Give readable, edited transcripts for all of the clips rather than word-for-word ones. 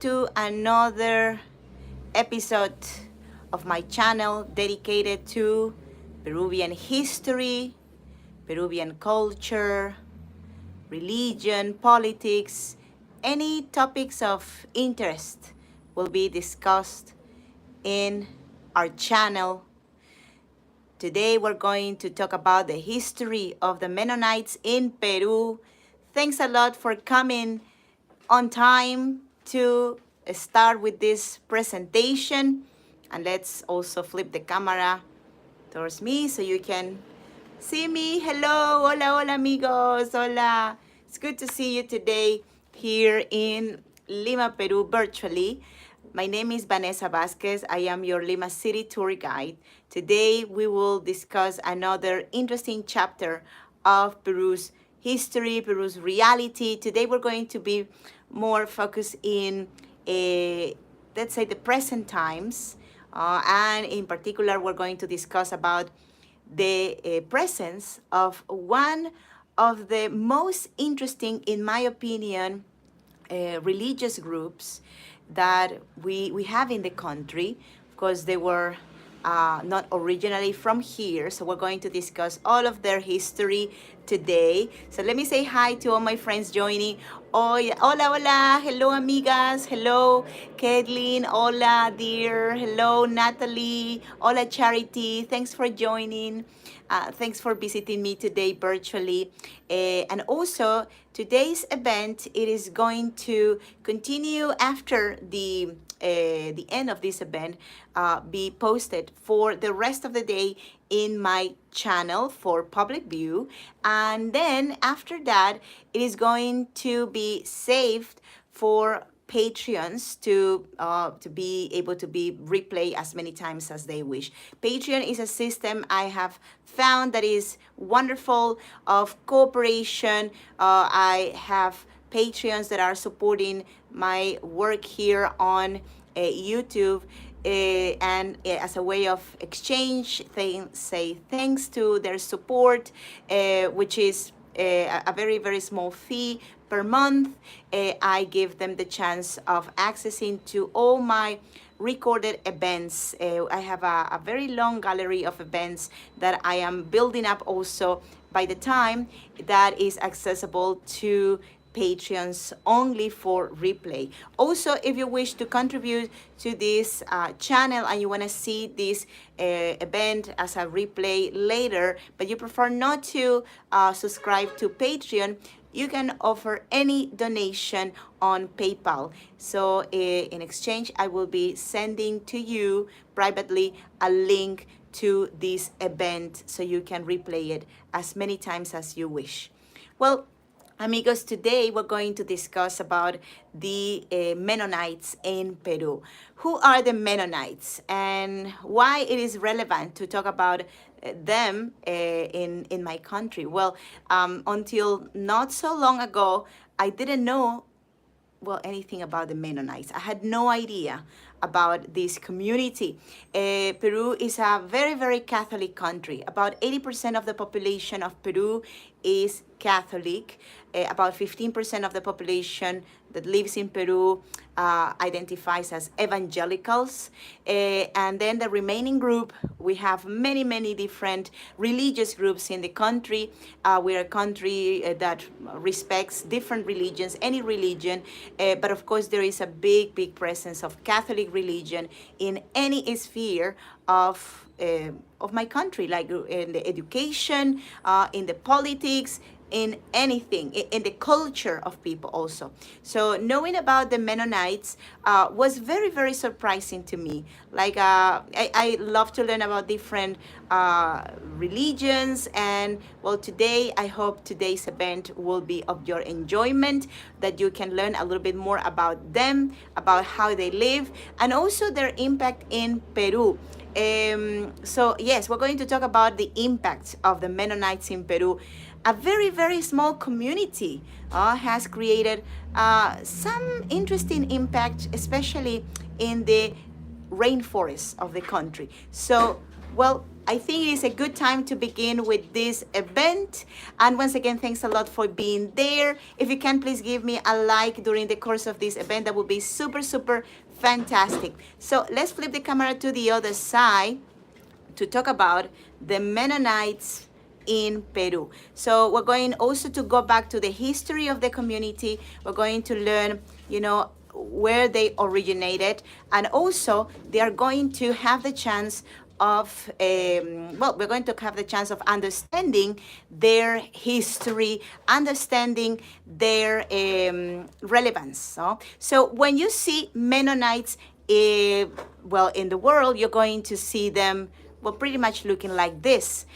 to another episode of my channel dedicated to Peruvian history, Peruvian culture, religion, politics. Any topics of interest will be discussed in our channel. Today we're going to talk about the history of the Mennonites in Peru. Thanks a lot for coming on time to start with this presentation. And let's also flip the camera towards me so you can see me. Hello, hola, hola amigos, hola. It's good to see you today here in Lima, Peru, virtually. My name is Vanessa Vasquez. I am your Lima City tour guide. Today we will discuss another interesting chapter of Peru's history, Peru's reality. Today we're going to be more focused in, let's say, the present times. And in particular, we're going to discuss about the presence of one of the most interesting, in my opinion, religious groups that we have in the country. Of course, they were not originally from here, so we're going to discuss all of their history today. So let me say hi to all my friends joining. Hola, hola, hello amigas, hello Kathleen, hola dear, hello Natalie, hola Charity, thanks for joining. Thanks for visiting me today virtually. And also, today's event, it is going to continue after the end of this event, be posted for the rest of the day in my channel for public view. And then after that, it is going to be saved for Patreons to be able to be replay as many times as they wish. Patreon is a system I have found that is wonderful of cooperation. I have Patreons that are supporting my work here on YouTube. And as a way of exchange, they say thanks to their support, which is a very, very small fee per month. I give them the chance of accessing to all my recorded events. I have a very long gallery of events that I am building up also by the time that is accessible to Patreons only for replay. Also, if you wish to contribute to this channel and you want to see this event as a replay later, but you prefer not to subscribe to Patreon, you can offer any donation on PayPal. So in exchange, I will be sending to you privately a link to this event so you can replay it as many times as you wish. Well, amigos, today we're going to discuss about the Mennonites in Peru. Who are the Mennonites and why it is relevant to talk about them in my country? Well, until not so long ago, I didn't know anything about the Mennonites. I had no idea about this community. Peru is a very, very Catholic country. About 80% of the population of Peru is Catholic. About 15% of the population that lives in Peru identifies as evangelicals. And then the remaining group, we have many, many different religious groups in the country. We're a country that respects different religions, any religion. But of course, there is a big, big presence of Catholic religion in any sphere of my country, like in the education, in the politics, in anything, in the culture of people also. So knowing about the Mennonites was very, very surprising to me. Like I love to learn about different religions, and well, today I hope today's event will be of your enjoyment, that you can learn a little bit more about them, about how they live, and also their impact in Peru. So yes, we're going to talk about the impact of the Mennonites in Peru. A very, very small community has created some interesting impact, especially in the rainforests of the country. So, well, I think it is a good time to begin with this event. And once again, thanks a lot for being there. If you can, please give me a like during the course of this event. That would be super, super fantastic. So let's flip the camera to the other side to talk about the Mennonites in Peru. So we're going also to go back to the history of the community. We're going to learn, where they originated, and also they are going to have the chance of we're going to have the chance of understanding their history, understanding their relevance. So when you see Mennonites in the world, you're going to see them pretty much looking like this.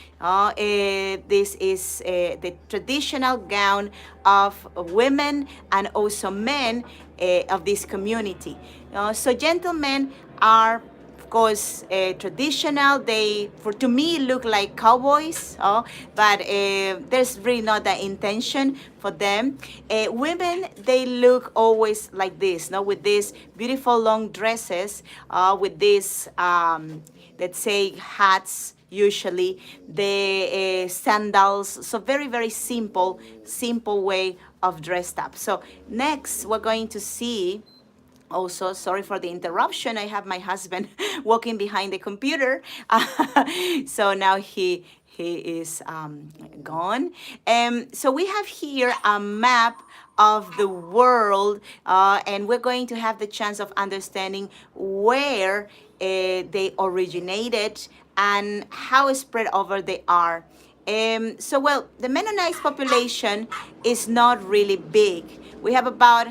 This is the traditional gown of women and also men of this community. So gentlemen are, of course, traditional. They, to me, look like cowboys, but there's really not that intention for them. Women, they look always like this, with these beautiful long dresses, with these, let's say, hats, usually, the sandals. So very, very simple way of dressed up. So next, we're going to see, also, sorry for the interruption. I have my husband walking behind the computer. So now he is gone. So we have here a map of the world, and we're going to have the chance of understanding where they originated and how spread over they are. The Mennonite population is not really big. We have about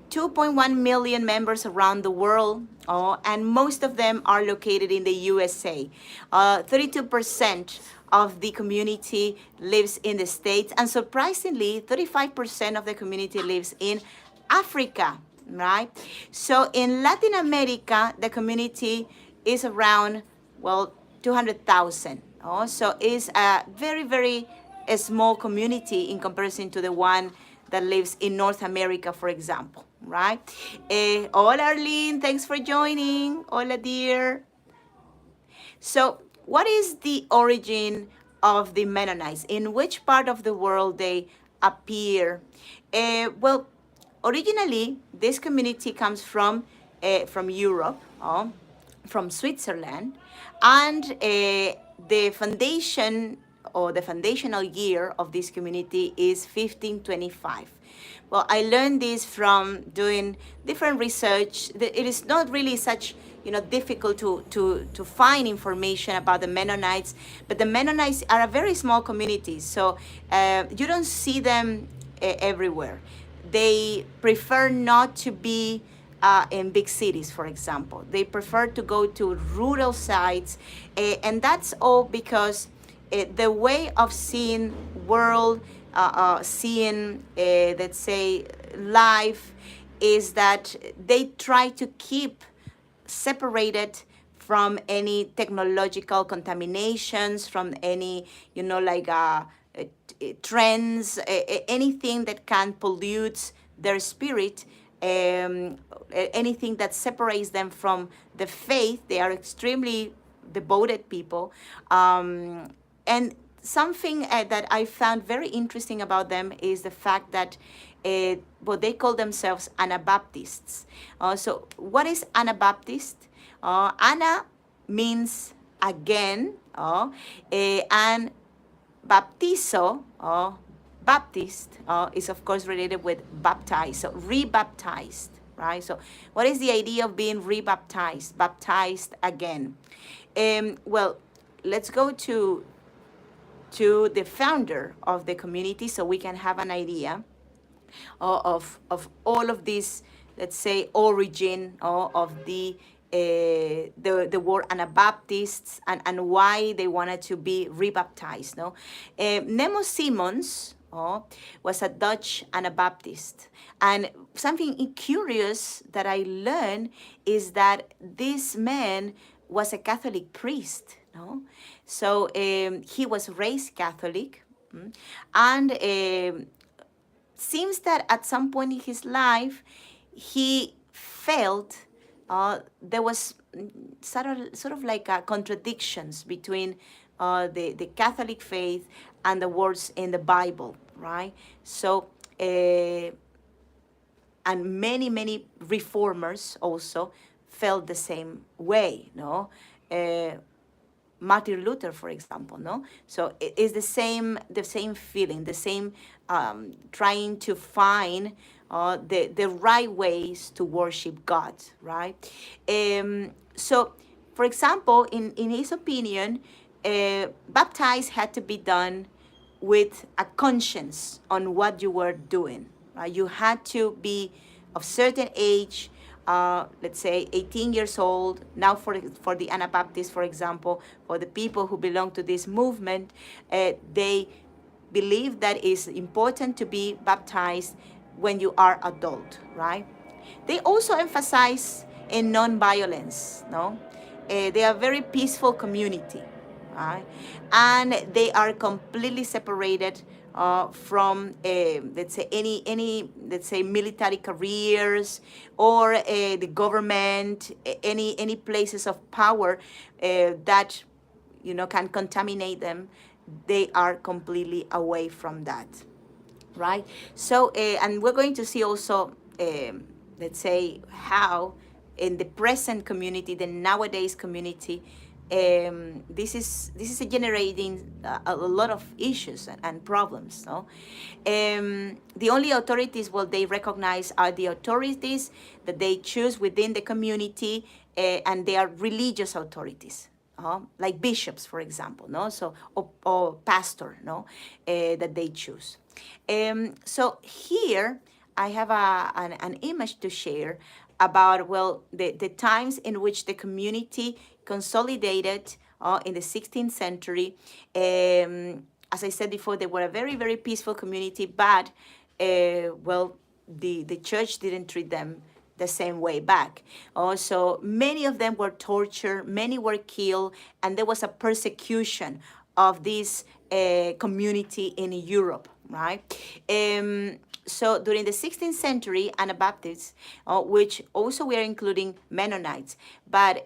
2.1 million members around the world, and most of them are located in the USA. 32% of the community lives in the States, and surprisingly, 35% of the community lives in Africa, right? So in Latin America, the community is around, 200,000. So it's a very, very small community in comparison to the one that lives in North America, for example, right? Hola, Arlene, thanks for joining. Hola, dear. So what is the origin of the Mennonites? In which part of the world they appear? Originally, this community comes from Europe, from Switzerland, and the foundation or the foundational year of this community is 1525. Well, I learned this from doing different research. It is not really such difficult to find information about the Mennonites, but the Mennonites are a very small community, so you don't see them everywhere. They prefer not to be in big cities, for example. They prefer to go to rural sites, and that's all because the way of seeing world, seeing, let's say, life, is that they try to keep separated from any technological contaminations, from any, trends, anything that can pollute their spirit, anything that separates them from the faith. They are extremely devoted people. And something that I found very interesting about them is the fact that they call themselves Anabaptists. So what is Anabaptist? Ana means again, and baptizo, Baptist, is of course related with baptized, so rebaptized, right? So what is the idea of being rebaptized, baptized again? Let's go to the founder of the community so we can have an idea of all of this, let's say, origin of the word Anabaptists and why they wanted to be rebaptized. Nemo Simons was a Dutch Anabaptist. And something curious that I learned is that this man was a Catholic priest. So he was raised Catholic, and seems that at some point in his life, he felt there was sort of like contradictions between the Catholic faith and the words in the Bible, right? So, and many reformers also felt the same way, no? Martin Luther, for example, no. So it is the same feeling, the same trying to find the right ways to worship God, right? So, for example, in his opinion, baptize had to be done with a conscience on what you were doing. Right? You had to be of certain age, let's say 18 years old. Now for the Anabaptists, for example, for the people who belong to this movement, they believe that it's important to be baptized when you are adult, right? They also emphasize in non-violence, no? They are a very peaceful community, right? And they are completely separated from, let's say, any let's say military careers or the government, any places of power that can contaminate them. They are completely away from that, right? So, and we're going to see also, let's say, how in the present community, the nowadays community, this is generating a lot of issues and problems. No, the only authorities they recognize are the authorities that they choose within the community, and they are religious authorities. Like bishops, for example, no, so or pastor, no, that they choose. So here I have an image to share about the times in which the community consolidated in the 16th century. As I said before, they were a very peaceful community, but the church didn't treat them the same way back. Also, many of them were tortured, many were killed, and there was a persecution of this community in Europe, right? So during the 16th century, Anabaptists, which also we are including Mennonites, but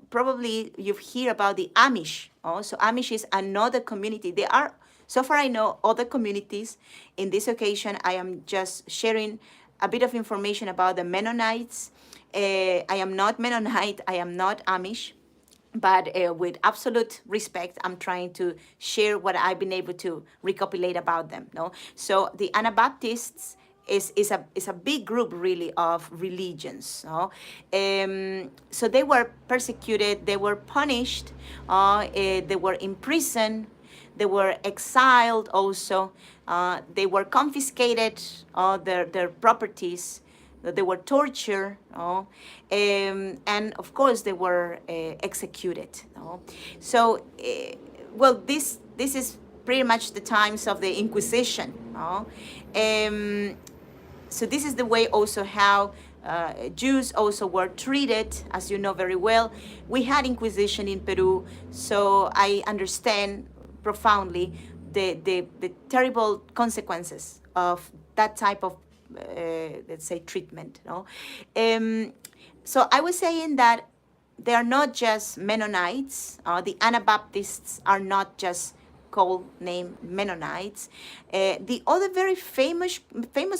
probably you've heard about the Amish. So Amish is another community. There are, so far I know, other communities. In this occasion, I am just sharing a bit of information about the Mennonites. I am not Mennonite, I am not Amish, but with absolute respect, I'm trying to share what I've been able to recopilate about them. No, so the Anabaptists is a big group really of religions. No? So they were persecuted, they were punished, they were imprisoned, they were exiled also. They were confiscated, their properties. They were tortured, and of course they were executed. So, this is pretty much the times of the Inquisition. So this is the way also how Jews also were treated, as you know very well. We had Inquisition in Peru, so I understand profoundly the terrible consequences of that type of let's say treatment. So I was saying that they are not just Mennonites. The Anabaptists are not just called name Mennonites. The other very famous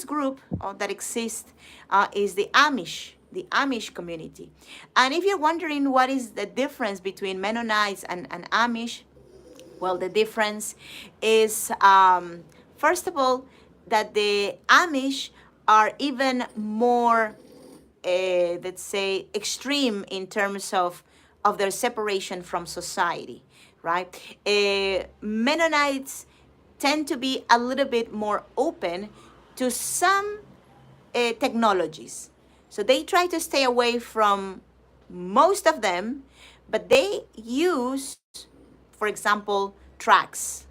group that exists is the Amish community. And if you're wondering what is the difference between Mennonites and Amish, the difference is, first of all, that the Amish are even more, let's say, extreme in terms of their separation from society, right? Mennonites tend to be a little bit more open to some technologies. So they try to stay away from most of them, but they use, for example, tracks.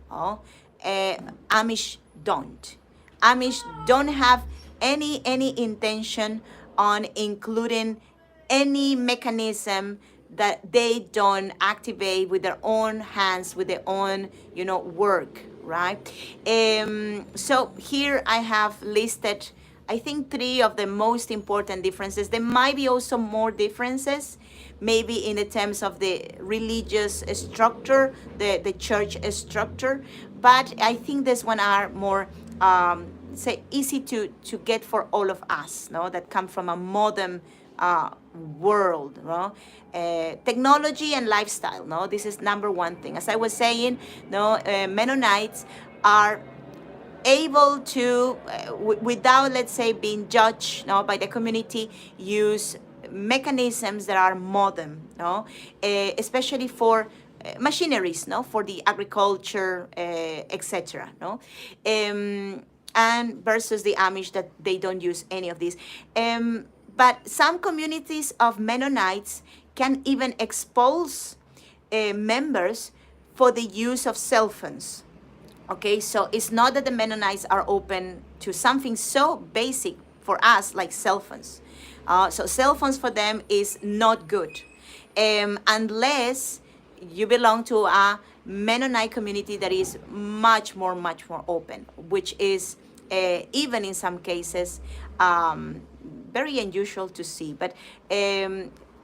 Amish don't. Amish don't have any intention on including any mechanism that they don't activate with their own hands, with their own, work, right? So here I have listed I think three of the most important differences. There might be also more differences, maybe in the terms of the religious structure, the church structure, but I think this one are more say easy to get for all of us, no, that come from a modern world, no, technology and lifestyle, no, this is number one thing. As I was saying, no, Mennonites are able to, without, let's say, being judged, no, by the community, use mechanisms that are modern, no, especially for machineries, no, for the agriculture, etc., no, and versus the Amish that they don't use any of these. But some communities of Mennonites can even expose members for the use of cell phones. Okay, so it's not that the Mennonites are open to something so basic for us like cell phones. So cell phones for them is not good, unless you belong to a Mennonite community that is much more open, which is even in some cases very unusual to see. But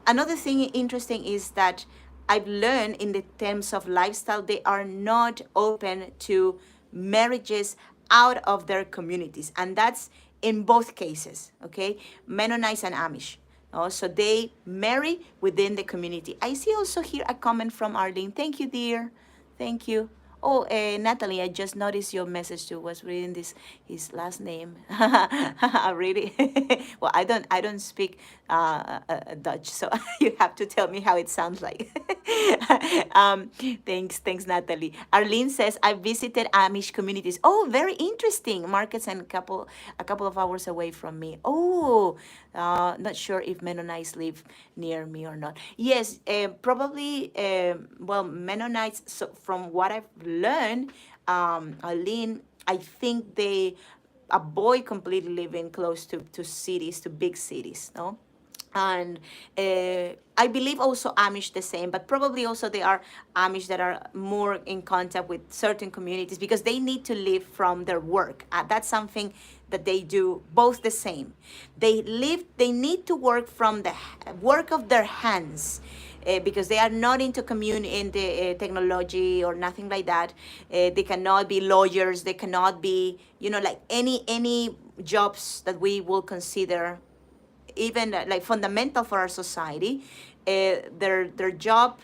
another thing interesting is that I've learned in the terms of lifestyle, they are not open to marriages out of their communities. And that's in both cases, okay? Mennonites and Amish. So they marry within the community. I see also here a comment from Arlene. Thank you, dear. Thank you. Oh, Natalie, I just noticed your message too. Was reading his last name. Really? Well, I don't speak Dutch, so you have to tell me how it sounds like. Thanks, Natalie. Arlene says I visited Amish communities. Oh, very interesting. Markets and a couple of hours away from me. Oh, not sure if Mennonites live near me or not. Yes, probably. Well, Mennonites. So from what I've learned, Arlene, I think they avoid completely living close to cities, to big cities, no? And I believe also Amish the same, but probably also there are Amish that are more in contact with certain communities because they need to live from their work. That's something that they do both the same. They need to work from the work of their hands. Because they are not into the technology or nothing like that. They cannot be lawyers. They cannot be, like any jobs that we will consider even like fundamental for our society. Their job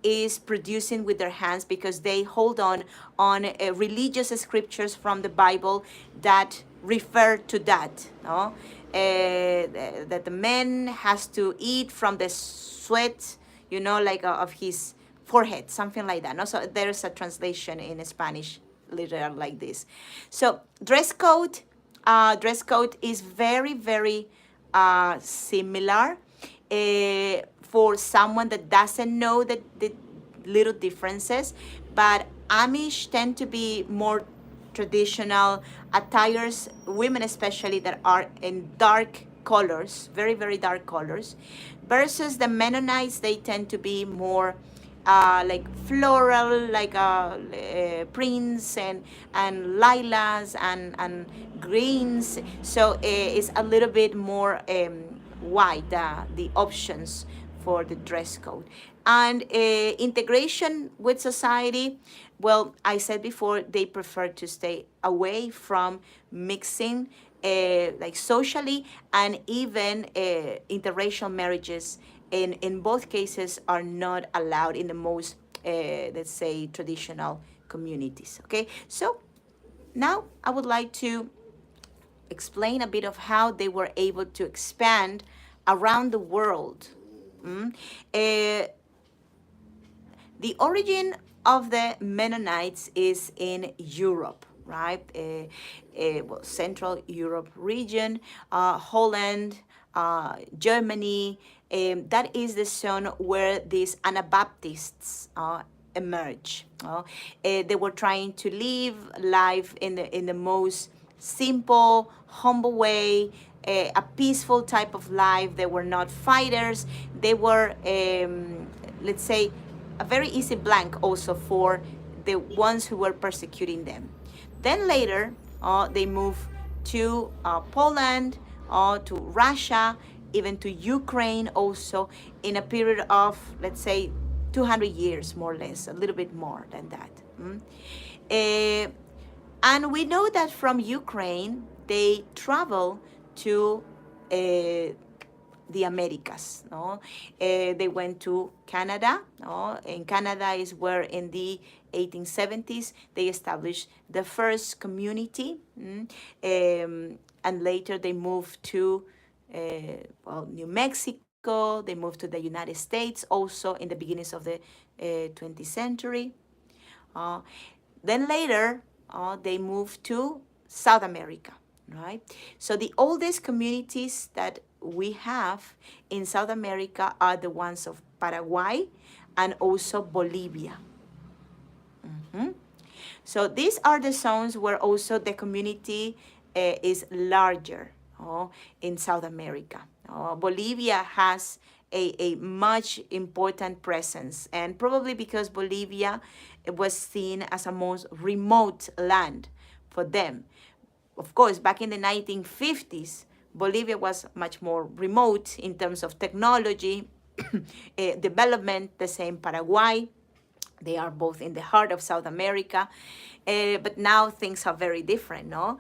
is producing with their hands because they hold on religious scriptures from the Bible that refer to that, no? That the man has to eat from the sweat, like of his forehead, something like that. No, so there's a translation in Spanish, literal like this. So dress code is very, very similar. For someone that doesn't know the little differences, but Amish tend to be more traditional attires, women especially, that are in dark colors, very, very dark colors, versus the Mennonites. They tend to be more like floral, like prints and lilas and greens. So it's a little bit more wide, the options for the dress code. And integration with society, well, I said before, they prefer to stay away from mixing like socially, and even interracial marriages in both cases are not allowed in the most, let's say, traditional communities. Okay, so now I would like to explain a bit of how they were able to expand around the world. The origin of the Mennonites is in Europe, right? Well, Central Europe region, Holland, Germany. That is the zone where these Anabaptists emerge. They were trying to live life in the most simple, humble way, a peaceful type of life. They were not fighters. They were, let's say, a very easy blank also for the ones who were persecuting them. Then later, they moved to Poland, to Russia, even to Ukraine also, in a period of, let's say, 200 years, more or less, a little bit more than that. And we know that from Ukraine, they travel to the Americas. No? They went to Canada. No? And Canada is where in the 1870s they established the first community. And later they moved to New Mexico. They moved to the United States also in the beginnings of the 20th century. Then later, they moved to South America, right? So the oldest communities that we have in South America are the ones of Paraguay and also Bolivia. So these are the zones where also the community is larger in South America. Bolivia has a much important presence, and probably because Bolivia was seen as a most remote land for them. Of course, back in the 1950s, Bolivia was much more remote in terms of technology, development, the same Paraguay. They are both in the heart of South America. But now things are very different, no?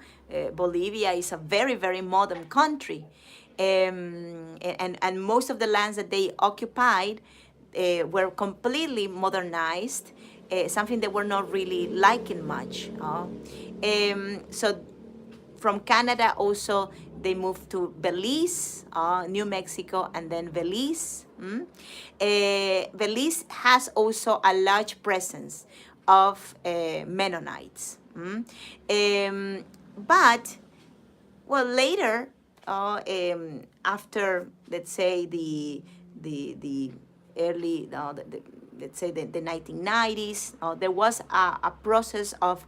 Bolivia is a very, very modern country. And most of the lands that they occupied were completely modernized, something they were not really liking much. So from Canada also, they moved to Belize, New Mexico, and then Belize. Belize has also a large presence of Mennonites. But, well, later, after, let's say, the early, let's say the 1990s, there was a process of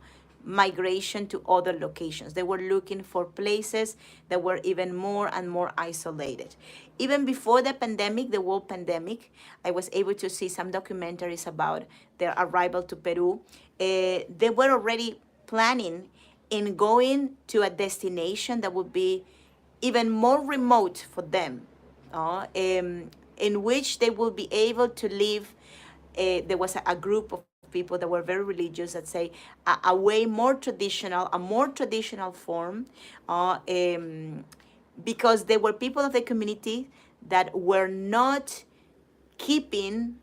migration to other locations. They were looking for places that were even more and more isolated. Even before the pandemic, the world pandemic, I was able to see some documentaries about their arrival to Peru. They were already planning in going to a destination that would be even more remote for them, in which they will be able to live. There was a group of people that were very religious that say a way more traditional, a more traditional form, because they were people of the community that were not keeping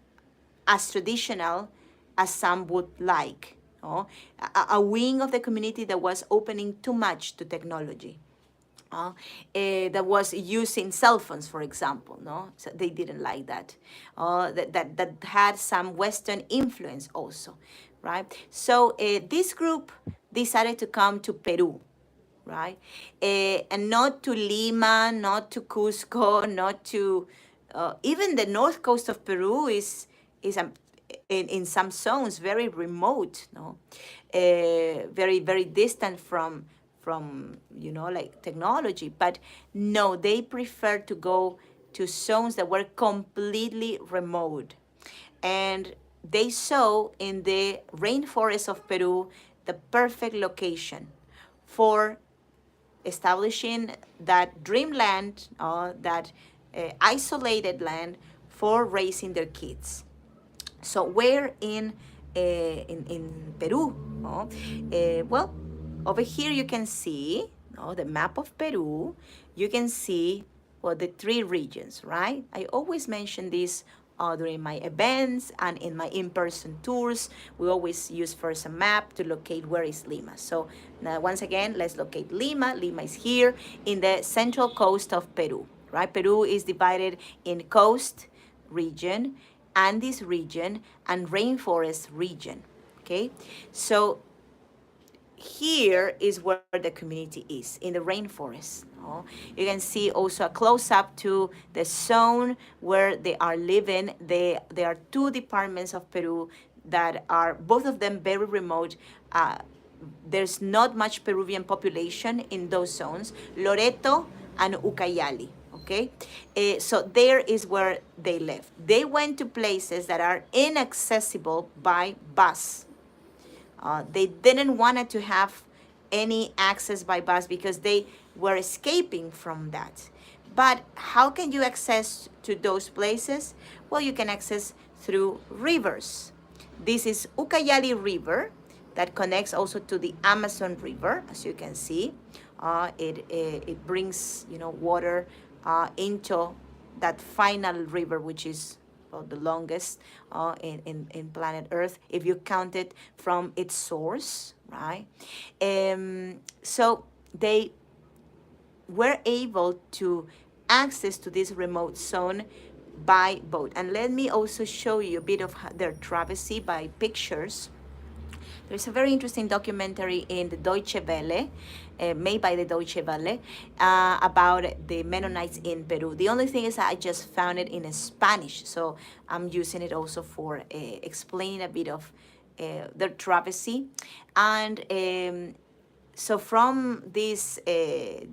as traditional as some would like. A wing of the community that was opening too much to technology. That was using cell phones, for example, no? So they didn't like that. That had some Western influence also, right? So this group decided to come to Peru, right? And not to Lima, not to Cusco, not to even the north coast of Peru is in some zones very remote, no? Very, very distant from like technology. But no, they prefer to go to zones that were completely remote. And they saw in the rainforest of Peru the perfect location for establishing that dreamland, that isolated land for raising their kids. So where in Peru? Well, over here you can see the map of Peru. You can see the three regions, right? I always mention this during my events and in my in-person tours. We always use first a map to locate where is Lima. So once again, let's locate Lima. Lima is here in the central coast of Peru, right? Peru is divided in coast region, Andes region, and rainforest region, okay? So here is where the community is, in the rainforest. You can see also a close-up to the zone where they are living. There are two departments of Peru that are, both of them very remote. There's not much Peruvian population in those zones, Loreto and Ucayali. Okay, so there is where they live. They went to places that are inaccessible by bus. They didn't want to have any access by bus because they were escaping from that. But how can you access to those places? Well, you can access through rivers. This is Ucayali River that connects also to the Amazon River, as you can see. It brings, water into that final river, which is the longest in planet Earth, if you count it from its source, right? So they were able to access to this remote zone by boat. And let me also show you a bit of their travesty by pictures. There's a very interesting documentary in the Deutsche Welle, made by the Deutsche Welle, about the Mennonites in Peru. The only thing is that I just found it in Spanish, so I'm using it also for explaining a bit of their travesty. And so from this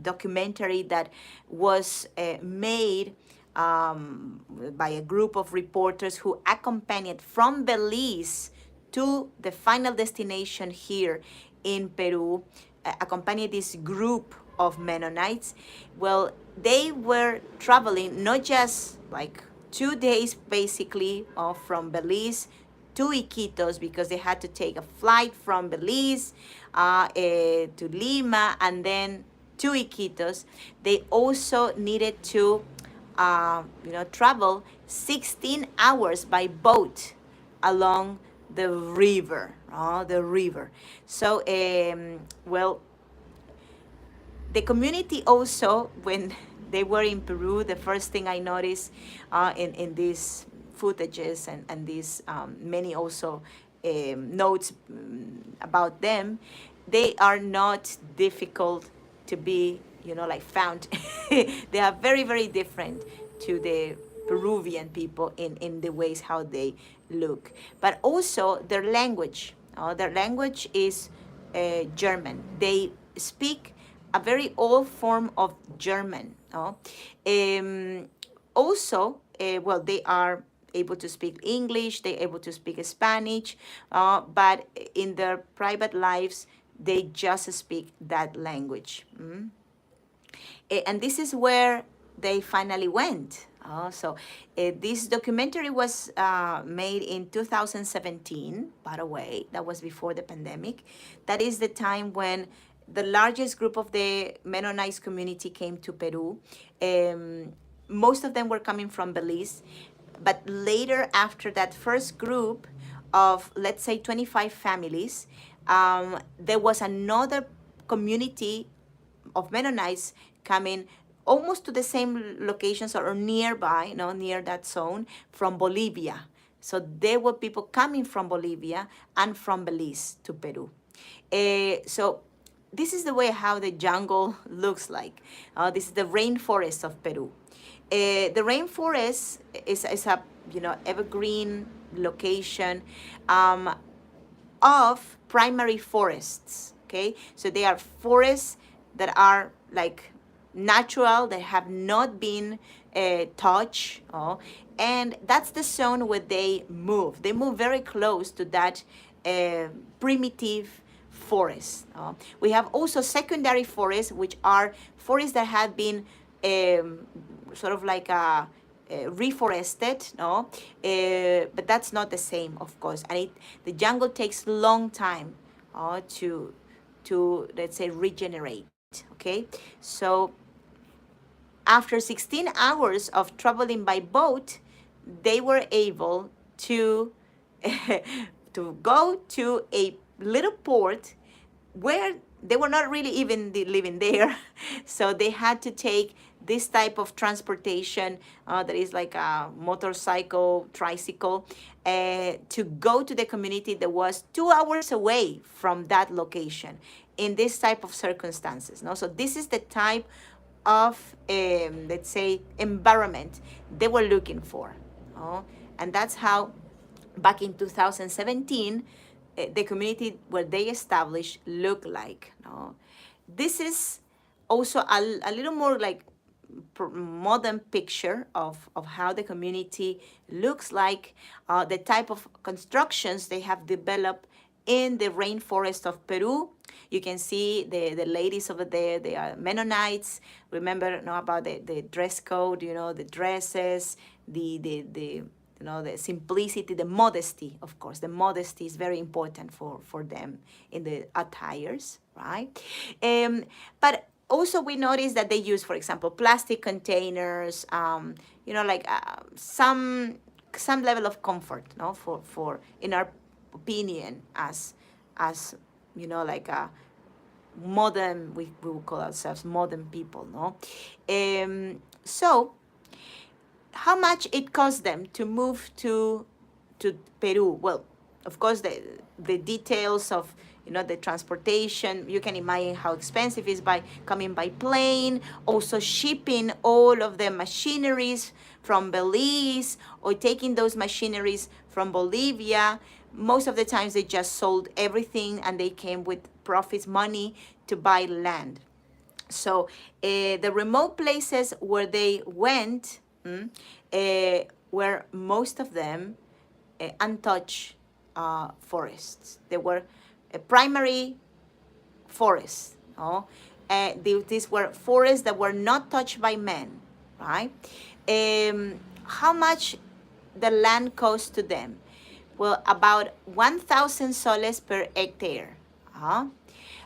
documentary that was made by a group of reporters who accompanied from Belize to the final destination here in Peru, accompanied this group of Mennonites. Well, they were traveling not just like 2 days basically from Belize to Iquitos, because they had to take a flight from Belize to Lima and then to Iquitos. They also needed to travel 16 hours by boat along the river. So, well, the community also, when they were in Peru, the first thing I noticed in these footages and these many also notes about them, they are not difficult to be, found. They are very, very different to the Peruvian people in the ways how they look. But also their language. Their language is German. They speak a very old form of German. Also, well, they are able to speak English, they're able to speak Spanish, but in their private lives, they just speak that language. And this is where they finally went. So this documentary was made in 2017, by the way. That was before the pandemic. That is the time when the largest group of the Mennonites community came to Peru. Most of them were coming from Belize. But later, after that first group of, let's say, 25 families, there was another community of Mennonites coming almost to the same locations or nearby, near that zone, from Bolivia. So there were people coming from Bolivia and from Belize to Peru. So this is the way how the jungle looks like. This is the rainforest of Peru. The rainforest is a evergreen location of primary forests. Okay, so they are forests that are like natural, that have not been touched, and that's the zone where they move. They move very close to that primitive forest. We have also secondary forests, which are forests that have been sort of like reforested, but that's not the same, of course. And the jungle takes long time to let's say regenerate. Okay, so after 16 hours of traveling by boat, they were able to to go to a little port where they were not really even living there. So they had to take this type of transportation that is like a motorcycle, tricycle, to go to the community that was 2 hours away from that location in this type of circumstances. So this is the type of, let's say, environment they were looking for. And that's how, back in 2017, the community where they established looked like. This is also a little more like modern picture of how the community looks like, the type of constructions they have developed in the rainforest of Peru, You can see the ladies over there, they are Mennonites. Remember, about the dress code, the dresses, the the simplicity, the modesty, of course. The modesty is very important for them in the attires, right? But also we notice that they use, for example, plastic containers, like some level of comfort, no, for in our opinion, as like a modern, we will call ourselves modern people, no? So how much it cost them to move to Peru? Well, of course, the details of the transportation, you can imagine how expensive it is by coming by plane, also shipping all of the machineries from Belize or taking those machineries from Bolivia. Most of the times they just sold everything and they came with profits, money to buy land. So the remote places where they went were most of them untouched forests. They were primary forests. No? These were forests that were not touched by men, right? How much the land cost to them? Well, about 1,000 soles per hectare.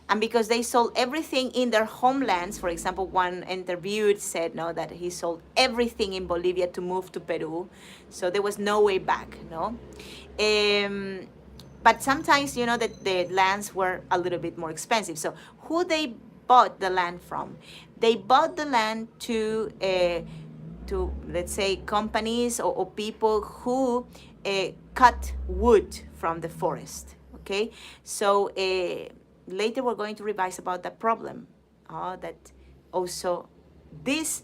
And because they sold everything in their homelands, for example, one interviewed said that he sold everything in Bolivia to move to Peru, so there was no way back, no. But sometimes, the lands were a little bit more expensive. So who they bought the land from? They bought the land to let's say companies or people who cut wood from the forest. Okay, so later we're going to revise about the problem that also these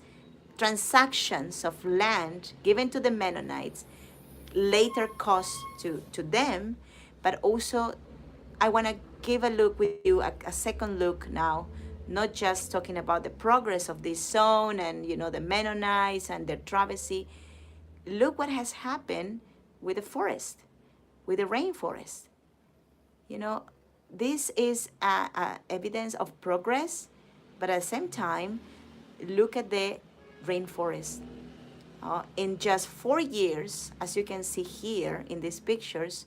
transactions of land given to the Mennonites later cost to them, but also I want to give a look with you, a second look now, not just talking about the progress of this zone and the Mennonites and their travesty. Look what has happened with the forest, with the rainforest. This is evidence of progress, but at the same time, look at the rainforest. In just 4 years, as you can see here in these pictures,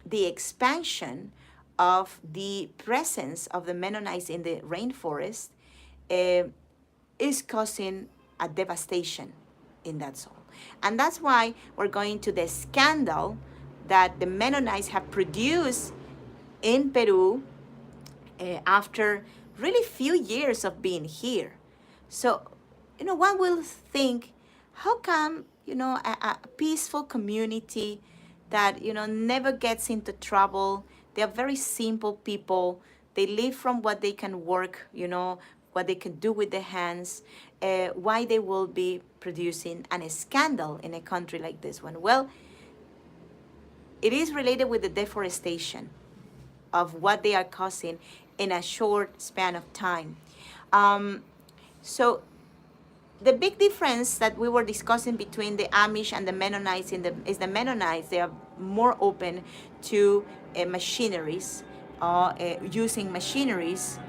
the expansion of the presence of the Mennonites in the rainforest is causing a devastation in that zone. And that's why we're going to the scandal that the Mennonites have produced in Peru after really few years of being here. So, one will think, how come, a peaceful community that, never gets into trouble, they are very simple people, they live from what they can work, what they can do with their hands, why they will be producing a scandal in a country like this one? Well, it is related with the deforestation of what they are causing in a short span of time. So the big difference that we were discussing between the Amish and the Mennonites is the Mennonites, they are more open to machineries, using machineries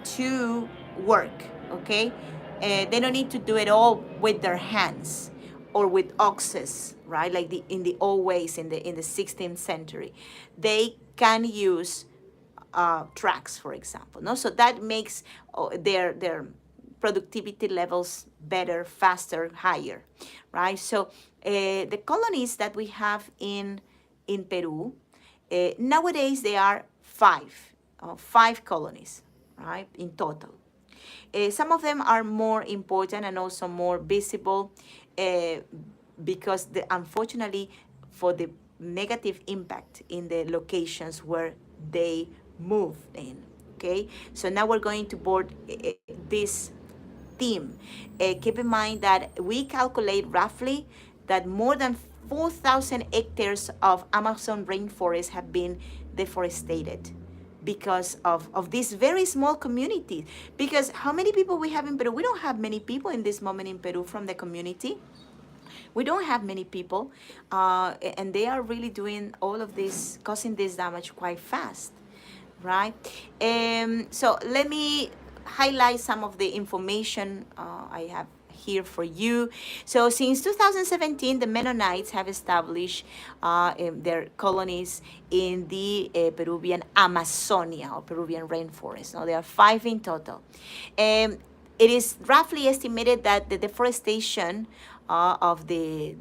to work, okay? They don't need to do it all with their hands or with oxes, right? Like in the old ways in the 16th century. They can use tracks, for example. No, so that makes their productivity levels better, faster, higher, right? So the colonies that we have in Peru nowadays, they are five colonies, right, in total. Some of them are more important and also more visible because unfortunately for the negative impact in the locations where they move in. Okay, so now we're going to board this theme. Keep in mind that we calculate roughly that more than 4,000 hectares of Amazon rainforest have been deforested because of this very small community. Because how many people we have in Peru? We don't have many people in this moment in Peru from the community. We don't have many people, and they are really doing all of this, causing this damage quite fast. right? So let me highlight some of the information I have here for you. So since 2017, the Mennonites have established their colonies in the Peruvian Amazonia or Peruvian rainforest. Now, there are 5 in total. It is roughly estimated that the deforestation of the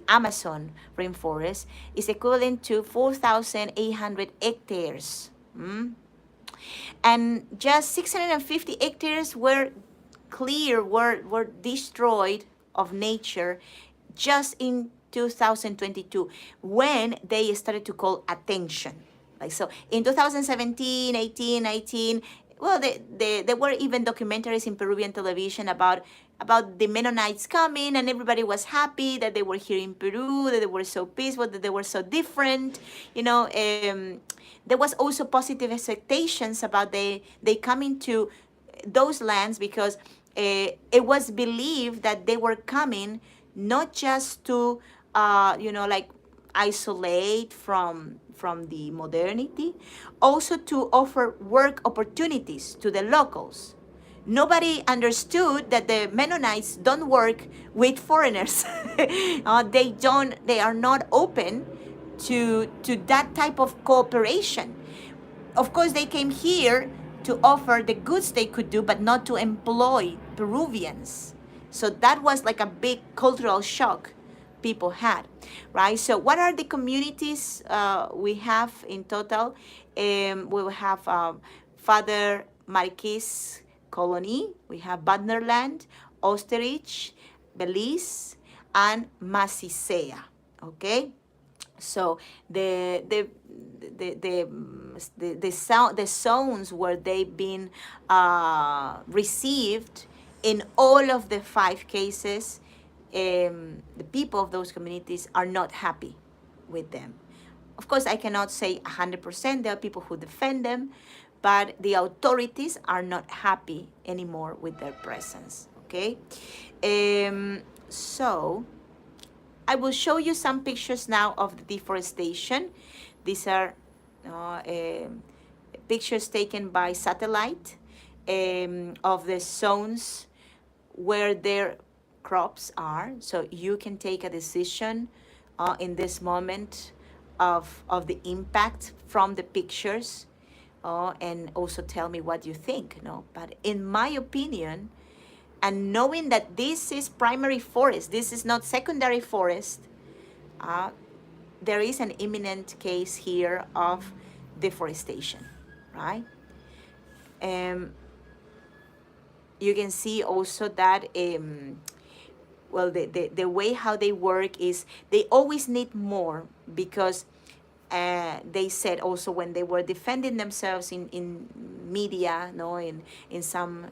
Amazon rainforest is equivalent to 4,800 hectares. And just 650 hectares were destroyed of nature just in 2022 when they started to call attention. Like, so in 2017, 18, 19, well, there were even documentaries in Peruvian television about the Mennonites coming, and everybody was happy that they were here in Peru, that they were so peaceful, that they were so different. There was also positive expectations about they coming to those lands because it was believed that they were coming not just to like isolate from the modernity, also to offer work opportunities to the locals. Nobody understood that the Mennonites don't work with foreigners. They are not open to that type of cooperation. Of course, they came here to offer the goods they could do, but not to employ Peruvians. So that was like a big cultural shock people had, right? So what are the communities we have in total? We will have Father Marquis Colony, we have Badnerland, Osterich, Belize, and Masisea, okay? So the zones where they've been received in all of the 5 cases, the people of those communities are not happy with them. Of course, I cannot say 100%. There are people who defend them, but the authorities are not happy anymore with their presence, okay? So I will show you some pictures now of the deforestation. These are pictures taken by satellite of the zones where their crops are. So you can take a decision in this moment of the impact from the pictures, and also tell me what you think. But in my opinion, and knowing that this is primary forest, this is not secondary forest, there is an imminent case here of deforestation, right? You can see also that well, the way how they work is they always need more, because they said also when they were defending themselves in media, in some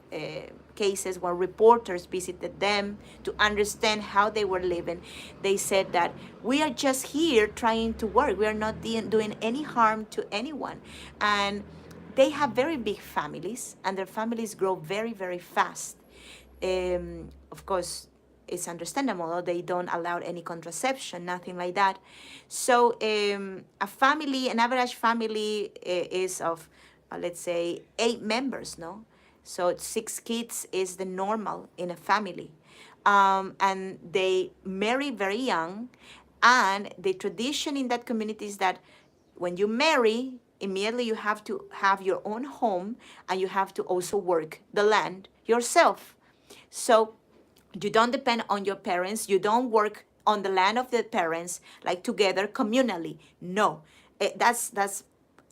cases where reporters visited them to understand how they were living, they said that we are just here trying to work. We are not doing any harm to anyone. And they have very big families, and their families grow very, very fast. Of course, it's understandable. They don't allow any contraception, nothing like that. So an average family is of, let's say, 8 members, no? So 6 kids is the normal in a family. And they marry very young. And the tradition in that community is that when you marry, immediately you have to have your own home, and you have to also work the land yourself. So you don't depend on your parents. You don't work on the land of the parents, like together communally. No, that's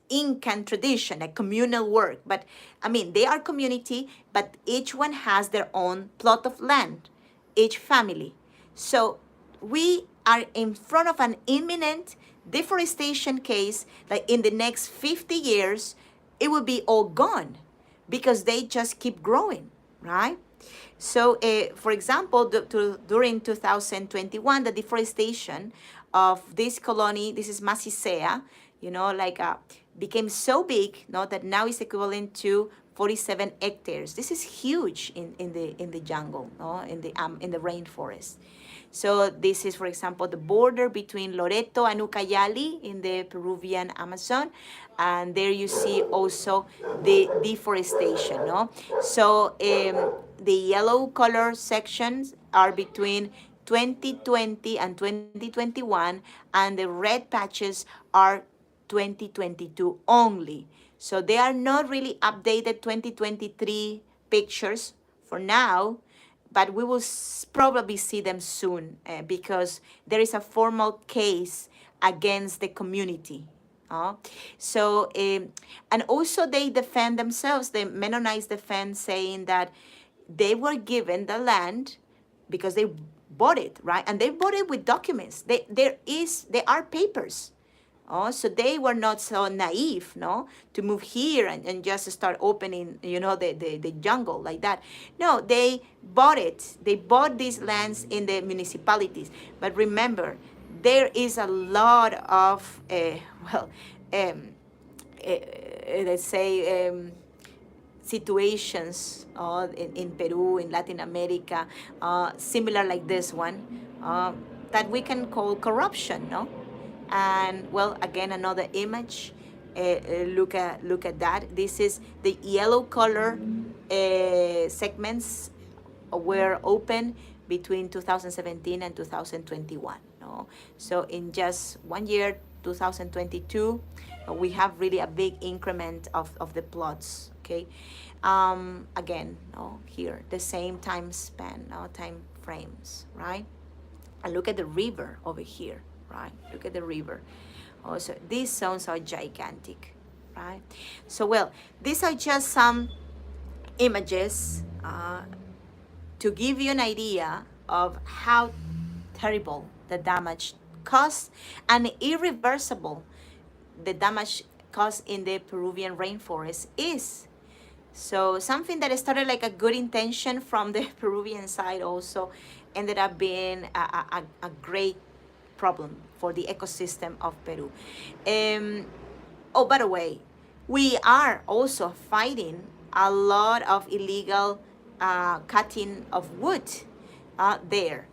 Incan tradition, a communal work. But I mean, they are community, but each one has their own plot of land, each family. So we are in front of an imminent deforestation case. Like in the next 50 years, it will be all gone because they just keep growing, right? So, for example, during 2021, the deforestation of this colony, this is Masisea, became so big, that now it's equivalent to 47 hectares. This is huge in the jungle, in the rainforest. So this is, for example, the border between Loreto and Ucayali in the Peruvian Amazon. And there you see also the deforestation, no? So the yellow color sections are between 2020 and 2021, and the red patches are 2022 only. So they are not really updated 2023 pictures for now, but we will probably see them soon because there is a formal case against the community. So, and also they defend themselves. The Mennonites defend, saying that they were given the land because they bought it, right? And they bought it with documents. There are papers. Oh, so they were not so naive, no, to move here and just start opening, the jungle like that. No, they bought it. They bought these lands in the municipalities. But remember, there is a lot of, let's say, situations in Peru, in Latin America, similar like this one, that we can call corruption, no? And well, again, another image. Look at that. This is the yellow color segments were open between 2017 and 2021. No, so in just 1 year, 2022, we have really a big increment of the plots. Okay, again, no, here the same time span, no, time frames, right? And look at the river over here, right? Look at the river. Also, these zones are gigantic, right? So, well, these are just some images to give you an idea of how terrible the damage caused and irreversible the damage caused in the Peruvian rainforest is. So something that started like a good intention from the Peruvian side also ended up being a great problem for the ecosystem of Peru. Oh, by the way, we are also fighting a lot of illegal cutting of wood there.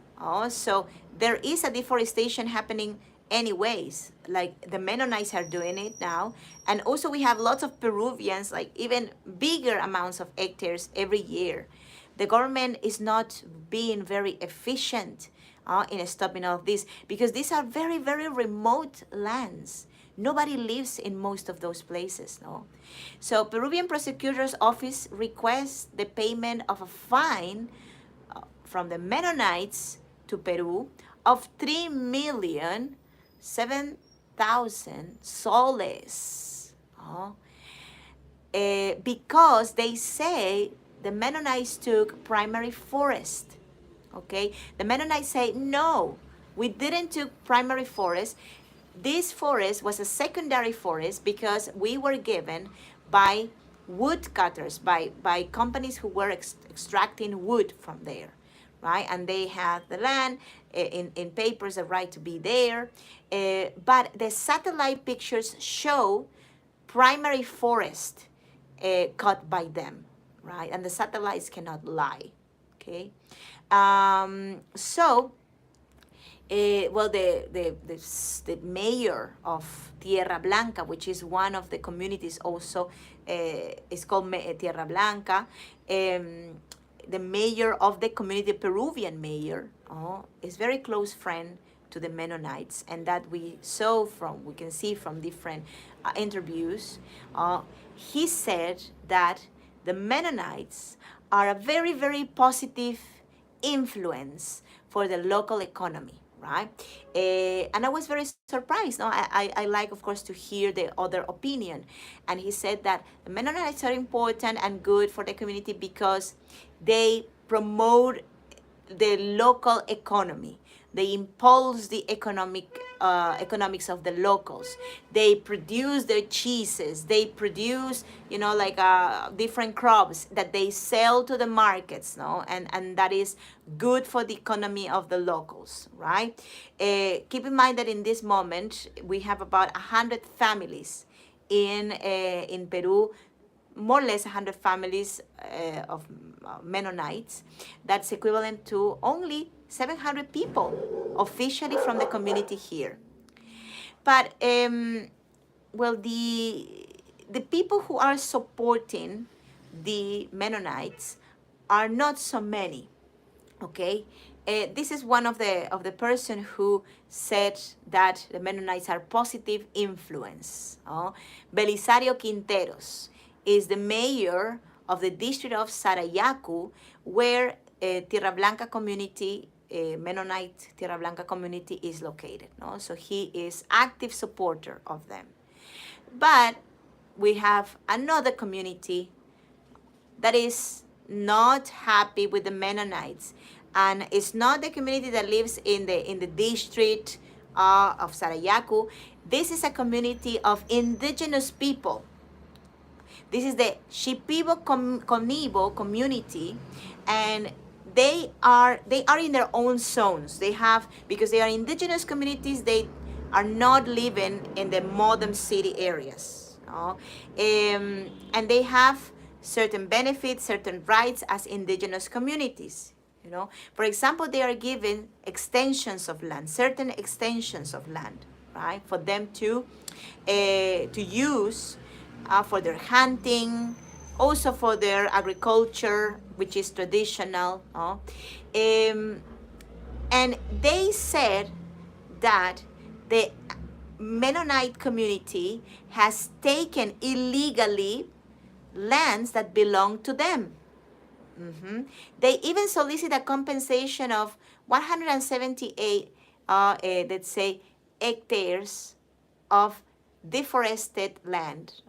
So there is a deforestation happening anyways, like the Mennonites are doing it now. And also we have lots of Peruvians, like even bigger amounts of hectares every year. The government is not being very efficient in stopping all of this because these are very, very remote lands. Nobody lives in most of those places, no? So Peruvian prosecutor's office requests the payment of a fine from the Mennonites to Peru of 3,007,000 soles. Because they say the Mennonites took primary forest. Okay, the Mennonites say, no, we didn't took primary forest. This forest was a secondary forest because we were given by woodcutters, by companies who were extracting wood from there, right? And they had the land in papers, the right to be there. But the satellite pictures show primary forest cut by them, right? And the satellites cannot lie, okay? The mayor of Tierra Blanca, which is one of the communities also, is called Tierra Blanca. The mayor of the community, Peruvian mayor, is very close friend to the Mennonites, and that we can see from different interviews. He said that the Mennonites are a very, very positive influence for the local economy, right? And I was very surprised. No, I like, of course, to hear the other opinion. And he said that the Mennonites are important and good for the community because they promote the local economy. They impulse the economics of the locals. They produce their cheeses. They produce, different crops that they sell to the markets, no? And that is good for the economy of the locals, right? Keep in mind that in this moment, we have about 100 families in Peru, more or less 100 families of Mennonites. That's equivalent to only 700 people officially from the community here. But well, the people who are supporting the Mennonites are not so many. Okay, this is one of the person who said that the Mennonites are positive influence. Belisario Quinteros is the mayor of the district of Sarayaku, where Tierra Blanca community, Mennonite Tierra Blanca community is located. No? So he is active supporter of them. But we have another community that is not happy with the Mennonites, and it's not the community that lives in the district of Sarayaku. This is a community of indigenous people. This is the Shipibo Conibo community, and they are in their own zones. They have, because they are indigenous communities, they are not living in the modern city areas. And they have certain benefits, certain rights as indigenous communities. For example, they are given extensions of land, certain extensions of land, right, for them to use for their hunting, also for their agriculture, which is traditional. And they said that the Mennonite community has taken illegally lands that belong to them. They even solicit a compensation of 178, let's say, hectares of deforested land.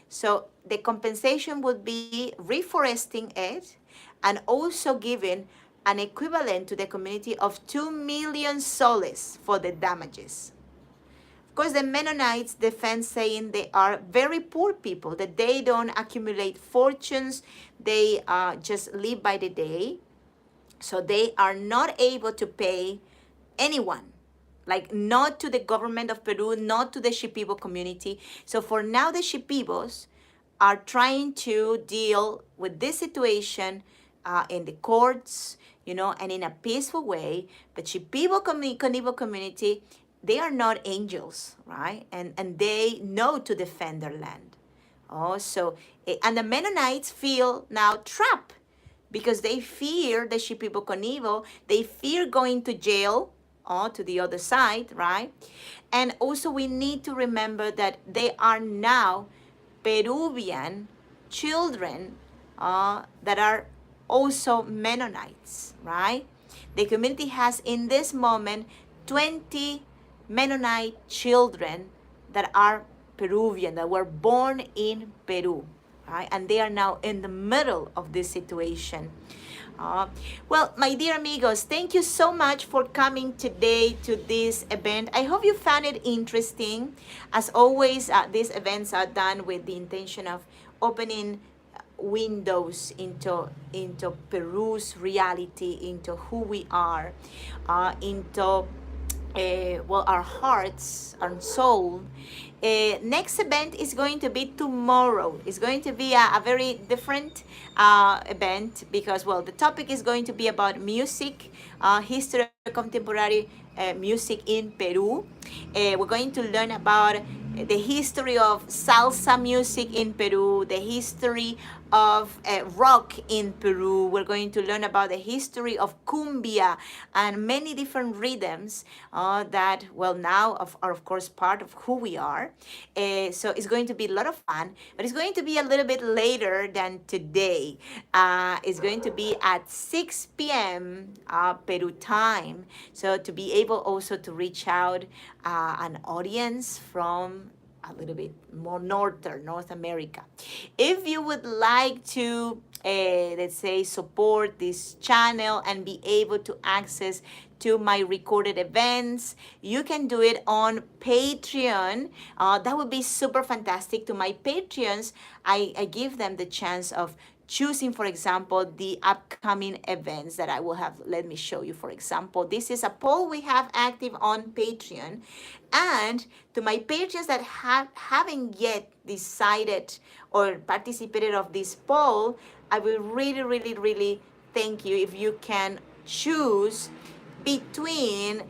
So the compensation would be reforesting it and also giving an equivalent to the community of 2 million soles for the damages. Of course, the Mennonites defend, saying they are very poor people, that they don't accumulate fortunes, they just live by the day. So they are not able to pay anyone, like not to the government of Peru, not to the Shipibo community. So for now, the Shipibos are trying to deal with this situation in the courts, and in a peaceful way. But Shipibo Conibo community, they are not angels, right? And they know to defend their land. And the Mennonites feel now trapped because they fear the Shipibo Conibo, they fear going to jail, to the other side, right? And also we need to remember that they are now Peruvian children that are also Mennonites, right? The community has in this moment 20 Mennonite children that are Peruvian, that were born in Peru, right? And they are now in the middle of this situation. Well, my dear amigos, thank you so much for coming today to this event. I hope you found it interesting. As always, these events are done with the intention of opening windows into Peru's reality, into who we are, into our hearts and soul. Next event is going to be tomorrow. It's going to be a very different event because, the topic is going to be about music, history of contemporary music in Peru. We're going to learn about the history of salsa music in Peru, the history of rock in Peru. We're going to learn about the history of cumbia and many different rhythms that, now are of course part of who we are. So it's going to be a lot of fun, but it's going to be a little bit later than today. It's going to be at 6 p.m. Peru time. So to be able also to reach out an audience from a little bit more North America. If you would like to, let's say, support this channel and be able to access to my recorded events, you can do it on Patreon. That would be super fantastic. To my Patreons, I give them the chance of choosing, for example, the upcoming events that I will have. Let me show you, for example. This is a poll we have active on Patreon. And to my patrons that haven't yet decided or participated of this poll, I will really, really, really thank you if you can choose between,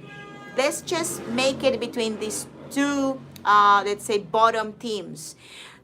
let's just make it between these two, let's say, bottom teams.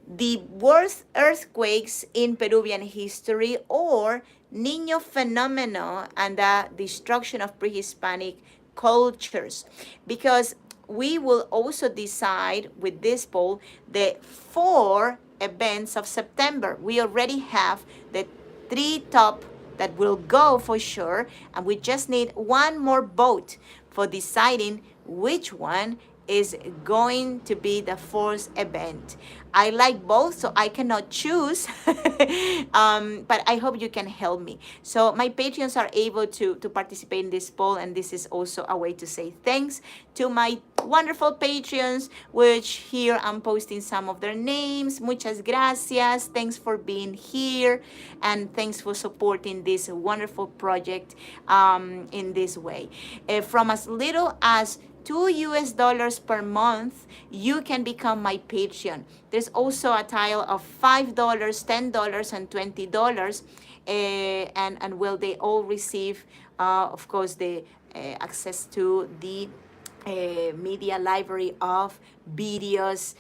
The worst earthquakes in Peruvian history, or Niño phenomenon and the destruction of pre-Hispanic cultures. Because we will also decide with this poll the 4 events of September. We already have the 3 top that will go for sure, and we just need one more vote for deciding which one is going to be the 4th event. I like both, so I cannot choose, but I hope you can help me. So my Patreons are able to participate in this poll, and this is also a way to say thanks to my wonderful Patreons, which here I'm posting some of their names. Muchas gracias. Thanks for being here, and thanks for supporting this wonderful project in this way. From as little as $2 per month, you can become my Patreon. There's also a tile of $5, $10, and $20, and will they all receive, of course, the access to the media library of videos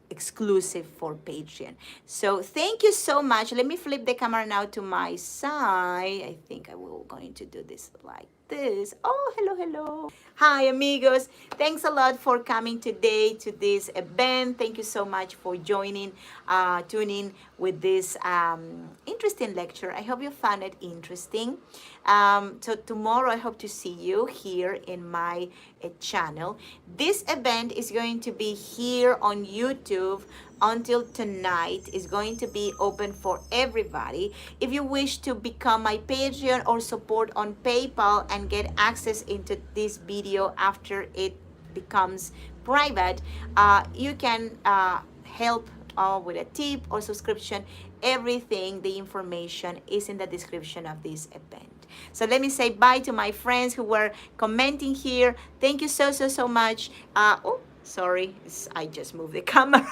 exclusive for Patreon. So thank you so much. Let me flip the camera now to my side. I think I will going to do this like this. Oh, hello, hello. Hi, amigos. Thanks a lot for coming today to this event. Thank you so much for joining, tuning with this interesting lecture. I hope you found it interesting. So tomorrow I hope to see you here in my channel. This event is going to be here on YouTube until tonight. Is going to be open for everybody. If you wish to become my Patreon or support on PayPal and get access into this video after it becomes private, you can help with a tip or subscription. Everything, the information is in the description of this event. So let me say bye to my friends who were commenting here. Thank you so much. Oh, sorry, I just moved the camera.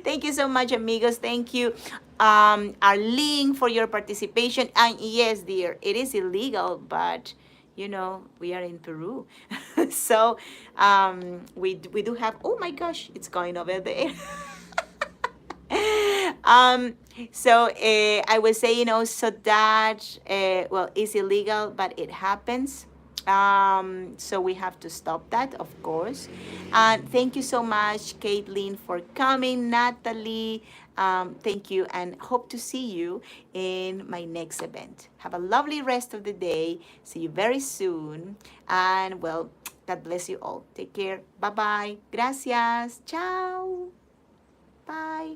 Thank you so much, amigos. Thank you, Arlene, for your participation. And yes, dear, it is illegal, but you know, we are in Peru. So we do have, oh my gosh, it's going over there. So I was saying also that, well, it's illegal, but it happens. So we have to stop that, of course. And thank you so much, Caitlin, for coming. Natalie, thank you, and hope to see you in my next event. Have a lovely rest of the day. See you very soon. And well, God bless you all. Take care. Bye-bye. Gracias. Ciao. Bye.